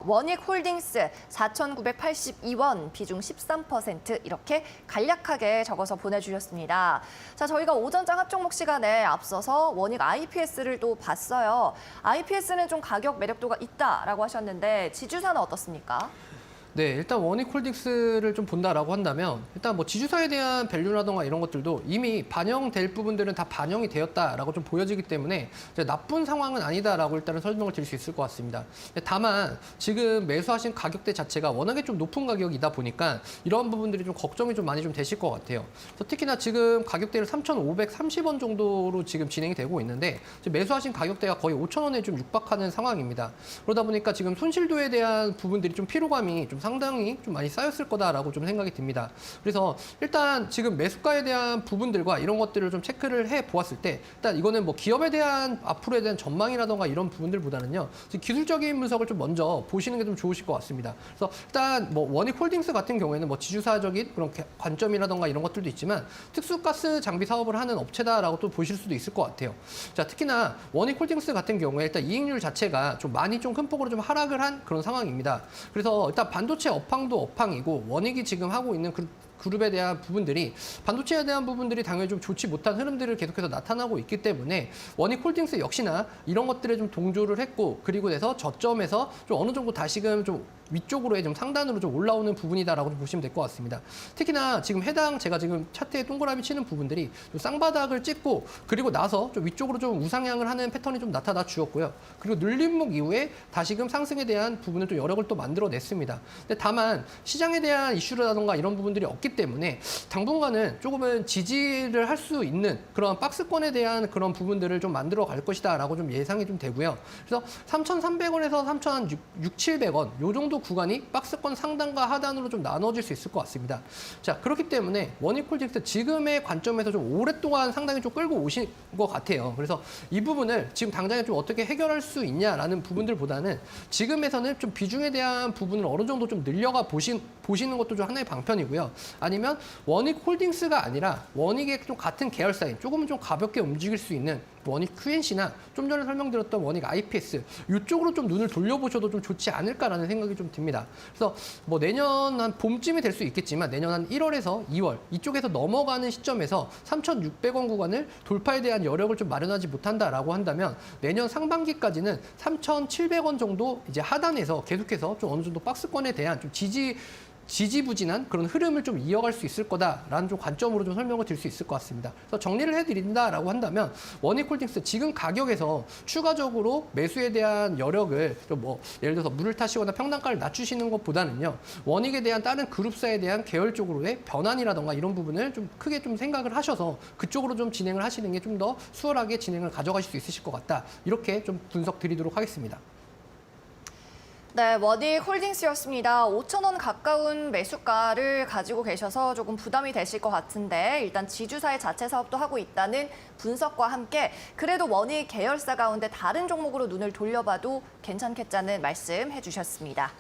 원익홀딩스 4,982원, 비중 13% 이렇게 간략하게 적어서 보내주셨습니다. 자, 저희가 오전장 합종목 시간에 앞서서 원익 IPS를 또 봤어요. IPS는 좀 가격 매력도가 있다라고 하셨는데 지주사는 어떻습니까? 네, 일단 원익홀딩스를 좀 본다라고 한다면 일단 뭐 지주사에 대한 밸류라던가 이런 것들도 이미 반영될 부분들은 다 반영이 되었다라고 좀 보여지기 때문에 이제 나쁜 상황은 아니다라고 일단은 설명을 드릴 수 있을 것 같습니다. 다만 지금 매수하신 가격대 자체가 워낙에 좀 높은 가격이다 보니까 이런 부분들이 좀 걱정이 좀 많이 좀 되실 것 같아요. 그래서 특히나 지금 가격대를 3,530원 정도로 지금 진행이 되고 있는데 매수하신 가격대가 거의 5,000원에 좀 육박하는 상황입니다. 그러다 보니까 지금 손실도에 대한 부분들이 좀 피로감이 좀 상당히 좀 많이 쌓였을 거다라고 좀 생각이 듭니다. 그래서 일단 지금 매수가에 대한 부분들과 이런 것들을 좀 체크를 해 보았을 때 일단 이거는 뭐 기업에 대한 앞으로에 대한 전망이라던가 이런 부분들보다는요. 기술적인 분석을 좀 먼저 보시는 게 좀 좋으실 것 같습니다. 그래서 일단 뭐 원익홀딩스 같은 경우에는 뭐 지주사적인 그런 관점이라던가 이런 것들도 있지만 특수가스 장비 사업을 하는 업체다라고 또 보실 수도 있을 것 같아요. 자, 특히나 원익홀딩스 같은 경우에 일단 이익률 자체가 좀 많이 좀 큰 폭으로 좀 하락을 한 그런 상황입니다. 그래서 일단 반도체 업황도 업황이고 원익이 지금 하고 있는 그룹에 대한 부분들이 반도체에 대한 부분들이 당연히 좀 좋지 못한 흐름들을 계속해서 나타나고 있기 때문에 원익홀딩스 역시나 이런 것들에 좀 동조를 했고 그리고 해서 저점에서 좀 어느 정도 다시금 좀 위쪽으로의 좀 상단으로 좀 올라오는 부분이다라고 보시면 될 것 같습니다. 특히나 지금 제가 지금 차트에 동그라미 치는 부분들이 좀 쌍바닥을 찍고 그리고 나서 좀 위쪽으로 좀 우상향을 하는 패턴이 좀 나타나 주었고요. 그리고 눌림목 이후에 다시금 상승에 대한 부분을 또 여력을 또 만들어냈습니다. 근데 다만 시장에 대한 이슈라던가 이런 부분들이 없기 때문에 당분간은 조금은 지지를 할 수 있는 그런 박스권에 대한 그런 부분들을 좀 만들어 갈 것이다라고 좀 예상이 좀 되고요. 그래서 3,300원에서 3,600, 700원 요 정도 구간이 박스권 상단과 하단으로 좀 나눠질 수 있을 것 같습니다. 자, 그렇기 때문에 원익홀딩스 지금의 관점에서 좀 오랫동안 상당히 좀 끌고 오신 것 같아요. 그래서 이 부분을 지금 당장에 좀 어떻게 해결할 수 있냐라는 부분들보다는 지금에서는 좀 비중에 대한 부분을 어느 정도 좀 늘려가 보시는 것도 좀 하나의 방편이고요. 아니면 원익홀딩스가 아니라 원익의 좀 같은 계열사인 조금은 좀 가볍게 움직일 수 있는 원익 QNC나 좀 전에 설명드렸던 원익 IPS 이쪽으로 좀 눈을 돌려보셔도 좀 좋지 않을까라는 생각이 좀 듭니다. 그래서 뭐 내년 한 봄쯤이 될 수 있겠지만 내년 한 1월에서 2월 이쪽에서 넘어가는 시점에서 3,600원 구간을 돌파에 대한 여력을 좀 마련하지 못한다라고 한다면 내년 상반기까지는 3,700원 정도 이제 하단에서 계속해서 좀 어느 정도 박스권에 대한 좀 지지부진한 그런 흐름을 좀 이어갈 수 있을 거다라는 좀 관점으로 좀 설명을 드릴 수 있을 것 같습니다. 그래서 정리를 해드린다라고 한다면 원익홀딩스 지금 가격에서 추가적으로 매수에 대한 여력을 뭐 예를 들어서 물을 타시거나 평단가를 낮추시는 것보다는요 원익에 대한 다른 그룹사에 대한 계열적으로의 변환이라던가 이런 부분을 좀 크게 좀 생각을 하셔서 그쪽으로 좀 진행을 하시는 게 좀 더 수월하게 진행을 가져가실 수 있으실 것 같다. 이렇게 좀 분석 드리도록 하겠습니다. 네, 원익홀딩스였습니다. 5,000원 가까운 매수가를 가지고 계셔서 조금 부담이 되실 것 같은데 일단 지주사의 자체 사업도 하고 있다는 분석과 함께 그래도 원익 계열사 가운데 다른 종목으로 눈을 돌려봐도 괜찮겠다는 말씀 해주셨습니다.